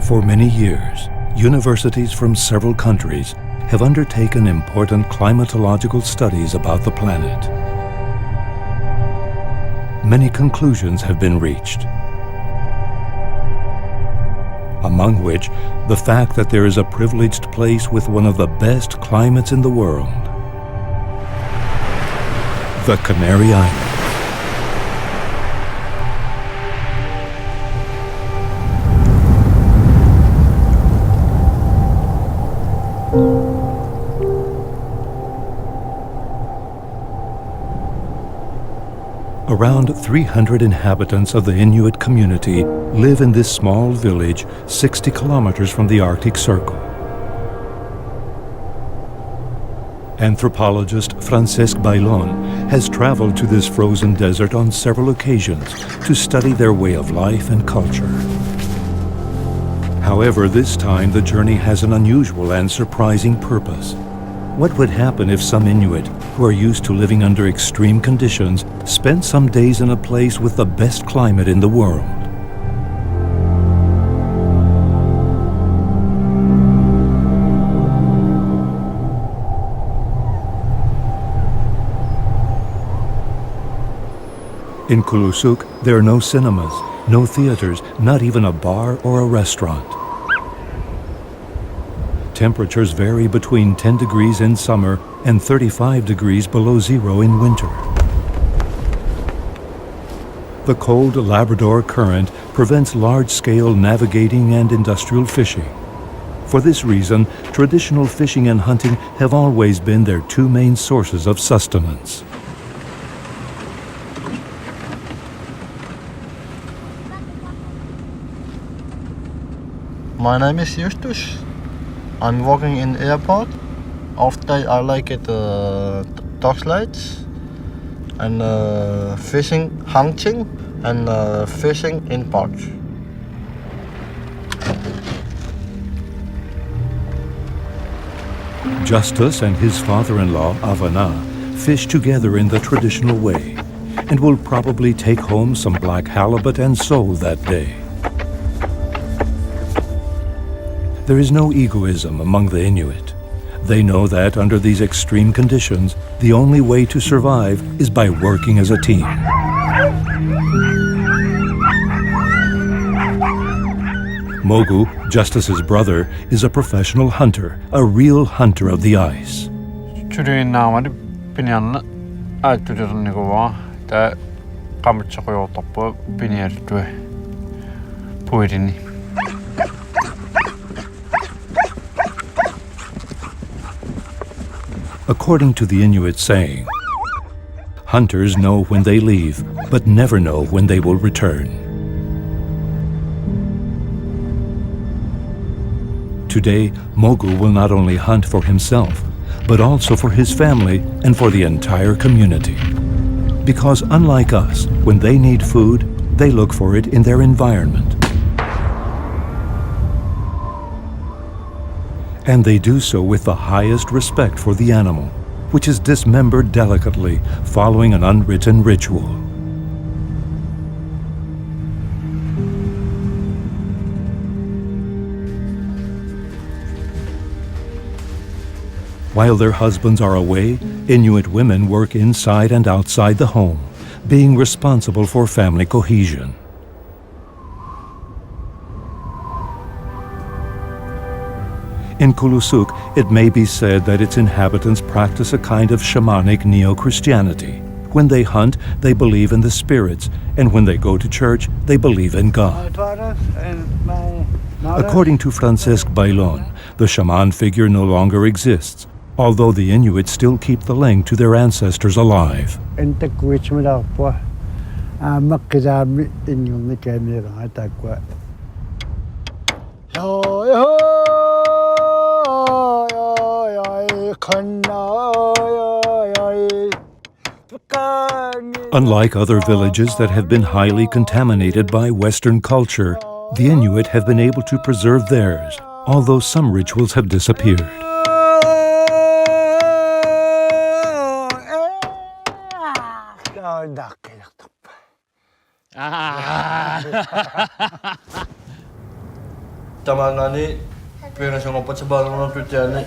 For many years, universities from several countries have undertaken important climatological studies about the planet. Many conclusions have been reached, among which the fact that there is a privileged place with one of the best climates in the world, the Canary Islands. Around 300 inhabitants of the Inuit community live in this small village 60 kilometers from the Arctic Circle. Anthropologist Francesc Bailón has traveled to this frozen desert on several occasions to study their way of life and culture. However, this time the journey has an unusual and surprising purpose. What would happen if some Inuit, who are used to living under extreme conditions, spent some days in a place with the best climate in the world? In Kulusuk, there are no cinemas, no theaters, not even a bar or a restaurant. Temperatures vary between 10 degrees in summer and 35 degrees below zero in winter. The cold Labrador current prevents large-scale navigating and industrial fishing. For this reason, traditional fishing and hunting have always been their two main sources of sustenance. My name is Justus. I'm working in airport. Often I like it dog slides and fishing, hunting and fishing in parks. Justus and his father-in-law, Avana, fish together in the traditional way and will probably take home some black halibut and sole that day. There is no egoism among the Inuit. They know that under these extreme conditions, the only way to survive is by working as a team. Mogu, Justus's brother, is a professional hunter, a real hunter of the ice. According to the Inuit saying, hunters know when they leave, but never know when they will return. Today, Mogu will not only hunt for himself, but also for his family and for the entire community. Because unlike us, when they need food, they look for it in their environment. And they do so with the highest respect for the animal, which is dismembered delicately following an unwritten ritual. While their husbands are away, Inuit women work inside and outside the home, being responsible for family cohesion. In Kulusuk, it may be said that its inhabitants practice a kind of shamanic neo-Christianity. When they hunt, they believe in the spirits, and when they go to church, they believe in God. According to Francesc Bailón, the shaman figure no longer exists, although the Inuit still keep the link to their ancestors alive. Unlike other villages that have been highly contaminated by Western culture, the Inuit have been able to preserve theirs, although some rituals have disappeared. Tamangani, Kanariøyene.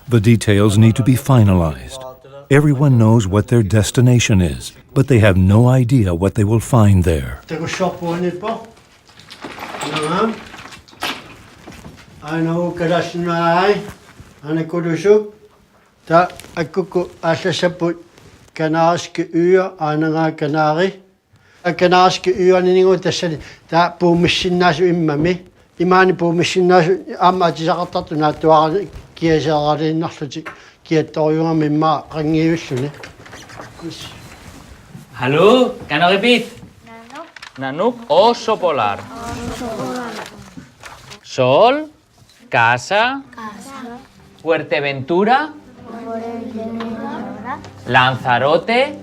The details need to be finalized. Everyone knows what their destination is, but they have no idea what they will find there. I know Kadashnai and a Kudusuk that I cook as a separate Kanarske Ur and a Canary. I can ask you anything what they said that poor machine as in Mammy. Imani poor machine as Amazata to not to our gears are in nothing. Get all your mamma ring you soon. Hello, can I repeat? Nanook, oso polar. Sol, casa, Fuerteventura, Lanzarote,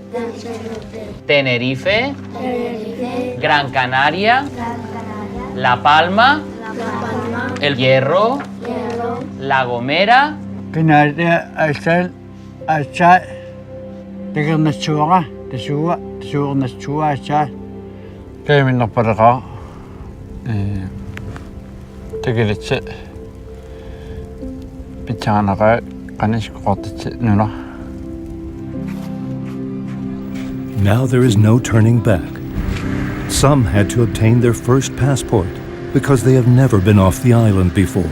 Tenerife, Gran Canaria, La Palma, El Hierro, La Gomera. Canada, I said, they're going to Chura, the Chura, I said. Came in the Paraga. Take it. Pichanaga, Kanish cottage, Nuna. Now there is no turning back. Some had to obtain their first passport because they have never been off the island before.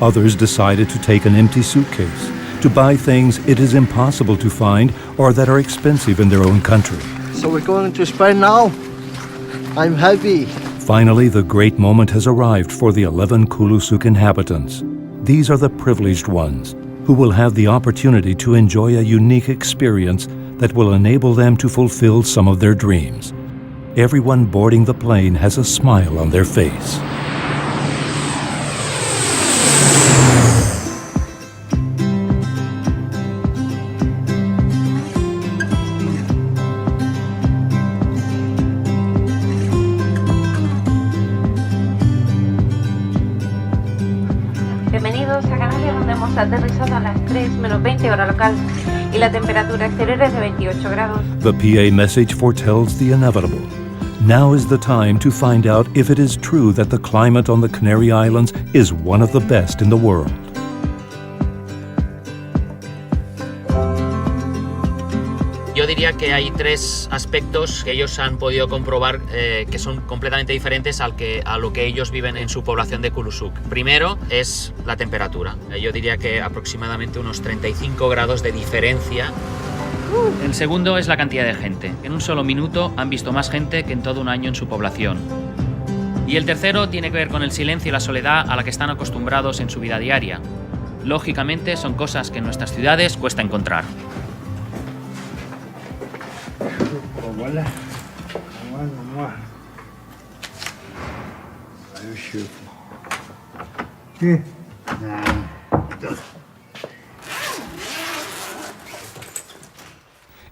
Others decided to take an empty suitcase to buy things it is impossible to find or that are expensive in their own country. So we're going to Spain now. I'm happy. Finally, the great moment has arrived for the 11 Kulusuk inhabitants. These are the privileged ones who will have the opportunity to enjoy a unique experience that will enable them to fulfill some of their dreams. Everyone boarding the plane has a smile on their face. Bienvenidos a Canarias, donde hemos aterrizado a las 3:20 hora local y la temperatura exterior es de 28 grados. The PA message foretells the inevitable. Now is the time to find out if it is true that the climate on the Canary Islands is one of the best in the world. Yo diría que hay tres aspectos que ellos han podido comprobar que son completamente diferentes a lo que ellos viven en su población de Kulusuk. Primero es la temperatura. Yo diría que aproximadamente unos 35 grados de diferencia. El segundo es la cantidad de gente. En un solo minuto han visto más gente que en todo un año en su población. Y el tercero tiene que ver con el silencio y la soledad a la que están acostumbrados en su vida diaria. Lógicamente son cosas que en nuestras ciudades cuesta encontrar.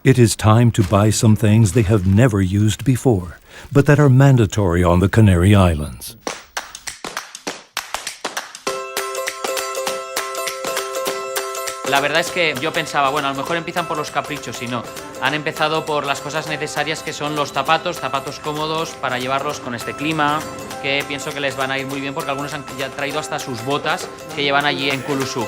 It is time to buy some things they have never used before, but that are mandatory on the Canary Islands. La verdad es que yo pensaba, bueno, a lo mejor empiezan por los caprichos y no. Han empezado por las cosas necesarias que son los zapatos cómodos para llevarlos con este clima, que pienso que les van a ir muy bien porque algunos han ya traído hasta sus botas que llevan allí en Kulusuk.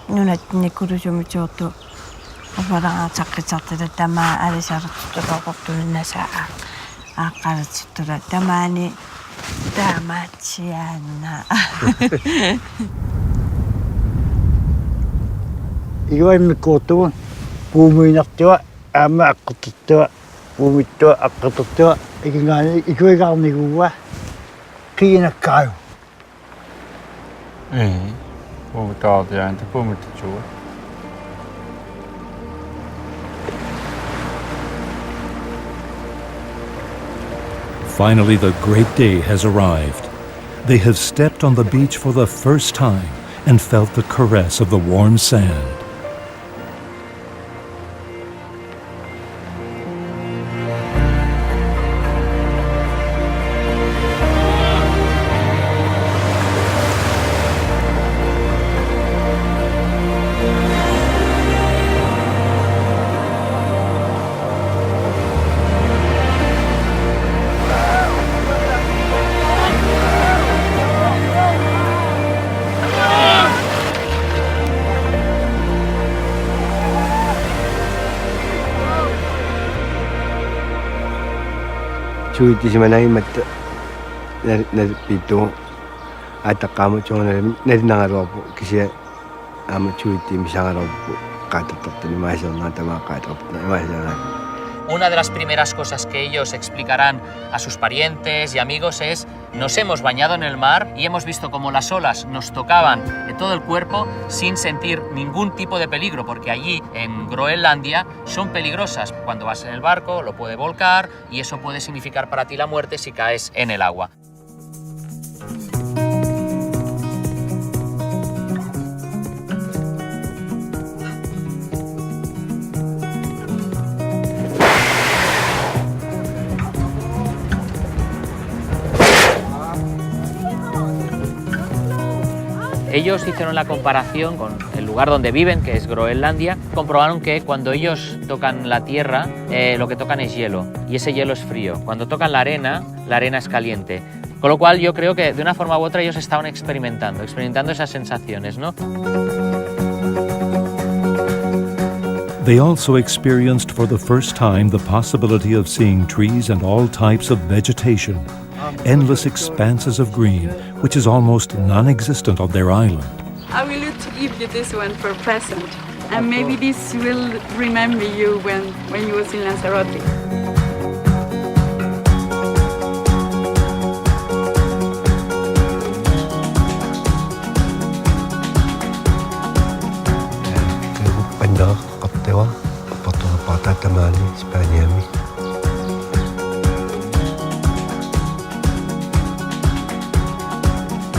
Nuna Nikurujumichoto, Opera Sakata, Tama, Alisha, Nasa, Akaratura, Tamani, Damachiana. You are in the Koto, Puminatua, Amakutua, Pumito, Akatua, Iguanigua, Kina Kyle. Hoe betaalt jij en te komen met de tour? Finally, the great day has arrived. They have stepped on the beach for the first time and felt the caress of the warm sand. chuitisima naimatta pitu ataqamu chona narinangaruapu kisia ama chuiti misangaruapu qatartartani maasarna tama qatartartani maasarna. Una de las primeras cosas que ellos explicarán a sus parientes y amigos es: nos hemos bañado en el mar y hemos visto cómo las olas nos tocaban de todo el cuerpo sin sentir ningún tipo de peligro, porque allí en Groenlandia son peligrosas. Cuando vas en el barco lo puede volcar y eso puede significar para ti la muerte si caes en el agua. Ellos hicieron la comparación con el lugar donde viven, que es Groenlandia. Comprobaron que cuando ellos tocan la tierra, lo que tocan es hielo, y ese hielo es frío. Cuando tocan la arena es caliente. Con lo cual yo creo que de una forma u otra ellos estaban experimentando esas sensaciones, ¿no? They also experienced for the first time the possibility of seeing trees and all types of vegetation, endless expanses of green, which is almost non-existent on their island. I will give you this one for present, and maybe this will remember you when you was in Lanzarote.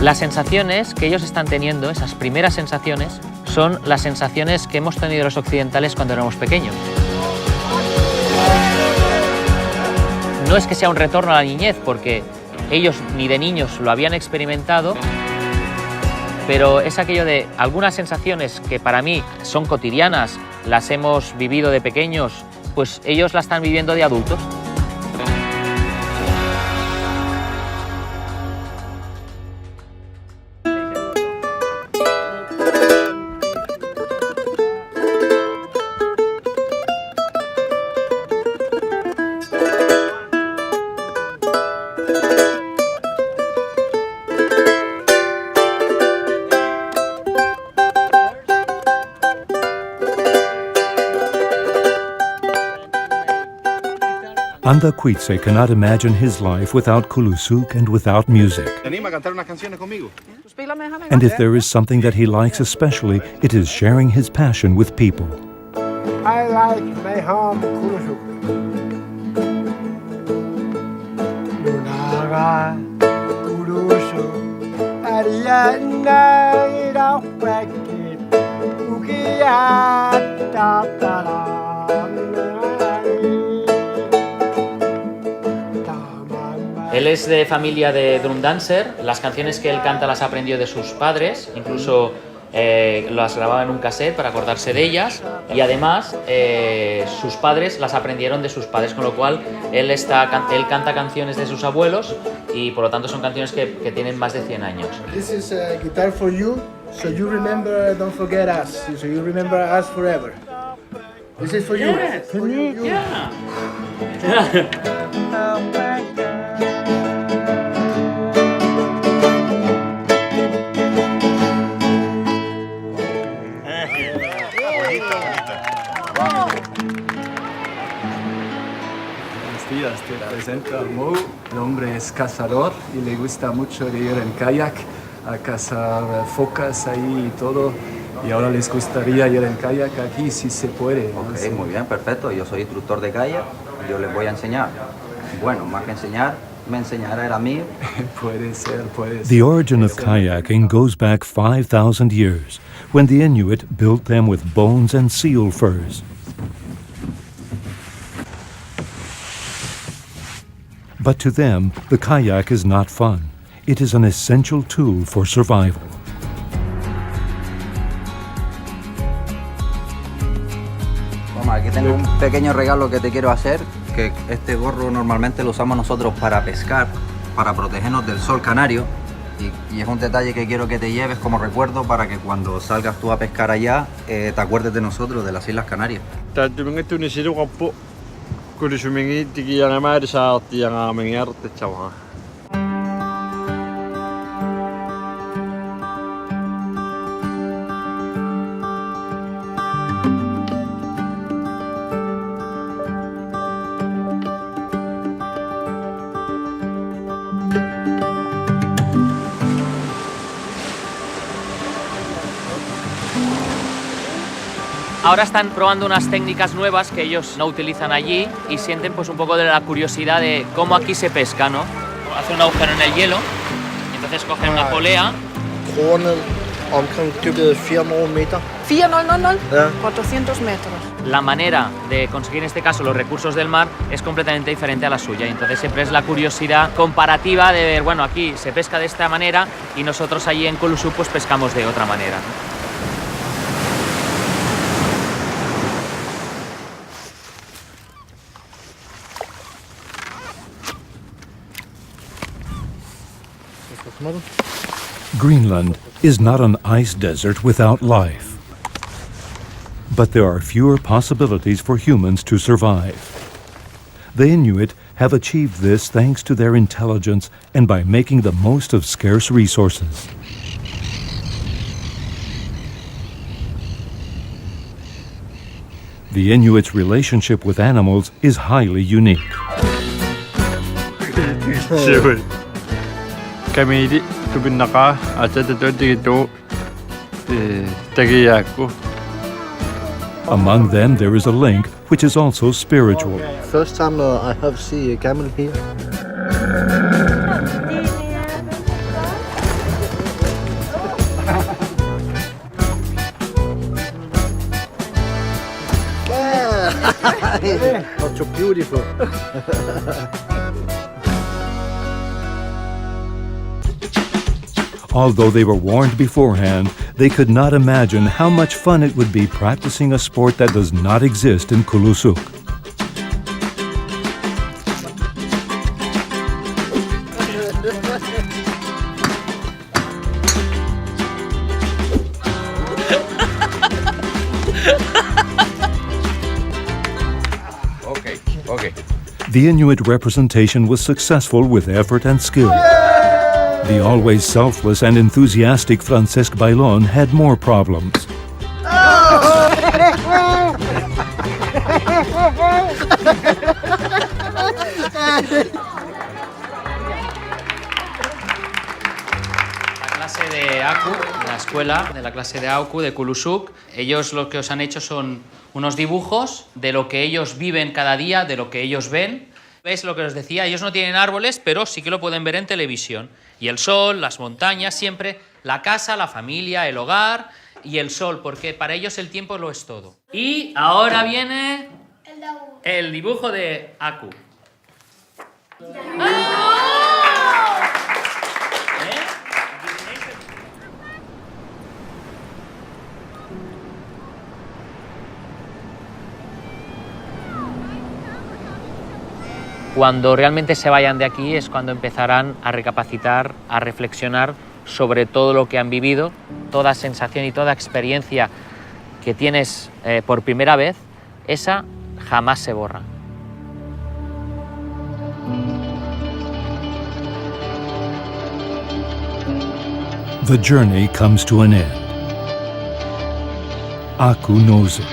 Las sensaciones que ellos están teniendo, esas primeras sensaciones, son las sensaciones que hemos tenido los occidentales cuando éramos pequeños. No es que sea un retorno a la niñez, porque ellos ni de niños lo habían experimentado, pero es aquello de algunas sensaciones que para mí son cotidianas, las hemos vivido de pequeños, pues ellos las están viviendo de adultos. Anda Quitze cannot imagine his life without Kulusuk and without music. And if there is something that he likes especially, it is sharing his passion with people. I like my home, Kulusuk. Lunaga, Kulusuk, Ariana, Iraqaki, Ukiya, Tatara. Él es de familia de drum dancer. Las canciones que él canta las aprendió de sus padres, incluso las grababa en un cassette para acordarse de ellas, y además sus padres las aprendieron de sus padres, con lo cual él canta canciones de sus abuelos y por lo tanto son canciones que tienen más de 100 años. This is a guitar for you, so you remember, don't forget us, so you remember us forever. This is for you. Yes, for you. Yeah. Te presento a Mo. El hombre es cazador y le gusta mucho de ir en kayak a cazar focas ahí y todo. Y ahora les gustaría ir en kayak aquí si se puede. Ok, sí. Muy bien, perfecto. Yo soy instructor de kayak. Yo les voy a enseñar. Bueno, más que enseñar, me enseñará él a mí. Puede ser. The origin of kayaking goes back 5,000 years, when the Inuit built them with bones and seal furs. But to them, the kayak is not fun. It is an essential tool for survival. Toma, aquí tengo un pequeño regalo que te quiero hacer, que este gorro normalmente lo usamos nosotros para pescar, para protegernos del sol canario, y es un detalle que quiero que te lleves como recuerdo para que cuando salgas tú a pescar allá te acuerdes de nosotros, de las Islas Canarias. Kulisumingi tikiyangamari saartiyangaamengiartatsawa. Ahora están probando unas técnicas nuevas que ellos no utilizan allí y sienten pues un poco de la curiosidad de cómo aquí se pesca, ¿no? Hace un agujero en el hielo, entonces cogen una polea. Omkring 400 meter. 400, Ja. 400 metros. La manera de conseguir en este caso los recursos del mar es completamente diferente a la suya y entonces siempre es la curiosidad comparativa de ver, bueno, aquí se pesca de esta manera y nosotros allí en Kulusuk pues pescamos de otra manera, ¿no? Greenland is not an ice desert without life. But there are fewer possibilities for humans to survive. The Inuit have achieved this thanks to their intelligence and by making the most of scarce resources. The Inuits' relationship with animals is highly unique. Kamidi tubinnaka atatatortigitu tagiyaakku. Among them there is a link which is also spiritual. First time I have seen a camel here. Not so beautiful. Although they were warned beforehand, they could not imagine how much fun it would be practicing a sport that does not exist in Kulusuk. Okay. The Inuit representation was successful with effort and skill. The always selfless and enthusiastic Francesc Bailon had more problems. Clase de Aku, la escuela de la clase de Aku de Kulusuk, ellos lo que os han hecho son unos dibujos de lo que ellos viven cada día, de lo que ellos ven. ¿Veis lo que os decía? Ellos no tienen árboles, pero sí que lo pueden ver en televisión. Y el sol, las montañas, siempre la casa, la familia, el hogar y el sol, porque para ellos el tiempo lo es todo. Y ahora viene el dibujo de Aku. Cuando realmente se vayan de aquí es cuando empezarán a recapacitar, a reflexionar sobre todo lo que han vivido, toda sensación y toda experiencia que tienes por primera vez, esa jamás se borra. The journey comes to an end. Aku knows it.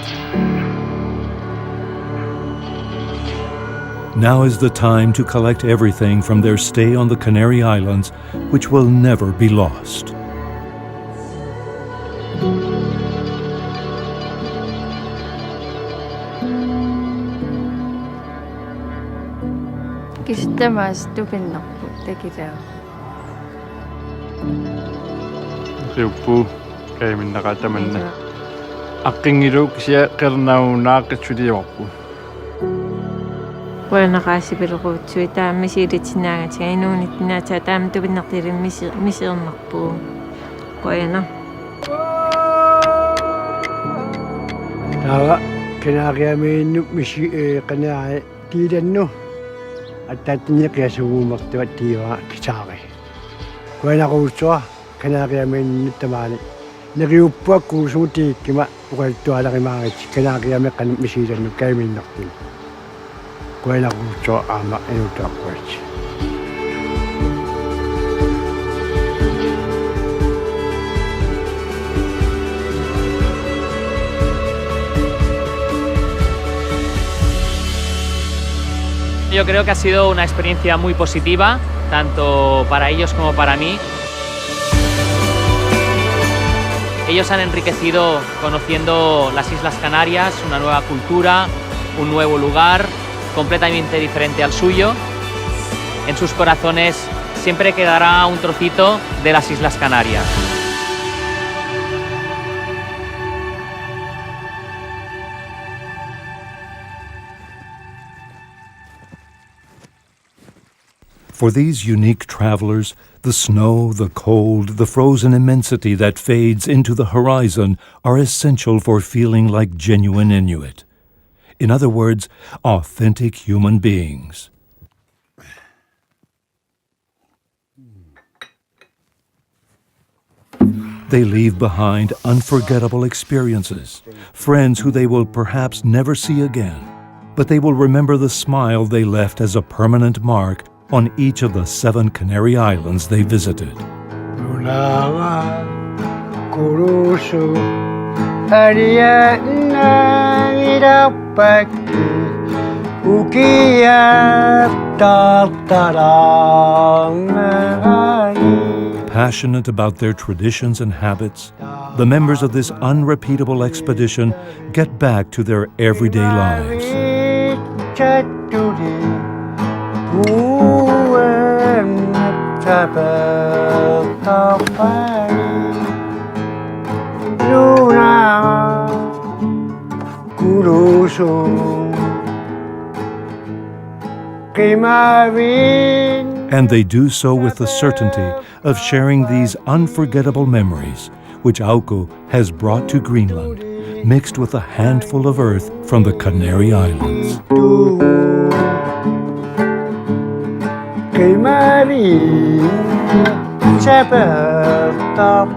Now is the time to collect everything from their stay on the Canary Islands, which will never be lost. Kistamas tupinakku tekitää. Riuppu kaiminnaqa aqqingiluuk sia qernaunaaqitsutiorpu. Kuena qaasipilequutsuit taamisiilitsinaaga inuunittinaataa taam tupinnertilim misirnerpuu. Kuena. Tawa Kanariøyene misi qanaa tiilannu attaatinniqiasuguumertuat tiiva kisaari. Kuenaquutsua Kanariøyene tamaani neriuppua kuusuutiikkima uqaltualarimaagit Kanariøyene qan misiilannu kaiminnertin. Kuela kucho ama inuitter kuchi. Yo creo que ha sido una experiencia muy positiva, tanto para ellos como para mí. Ellos han enriquecido conociendo las Islas Canarias, una nueva cultura, un nuevo lugar, completamente diferente al suyo. En sus corazones siempre quedará un trocito de las Islas Canarias. For these unique travelers, the snow, the cold, the frozen immensity that fades into the horizon are essential for feeling like genuine Inuit. In other words, authentic human beings. They leave behind unforgettable experiences, friends who they will perhaps never see again, but they will remember the smile they left as a permanent mark on each of the 7 Canary Islands they visited. Passionate about their traditions and habits, the members of this unrepeatable expedition get back to their everyday lives. And they do so with the certainty of sharing these unforgettable memories, which Auko has brought to Greenland, mixed with a handful of earth from the Canary Islands. Shepherd of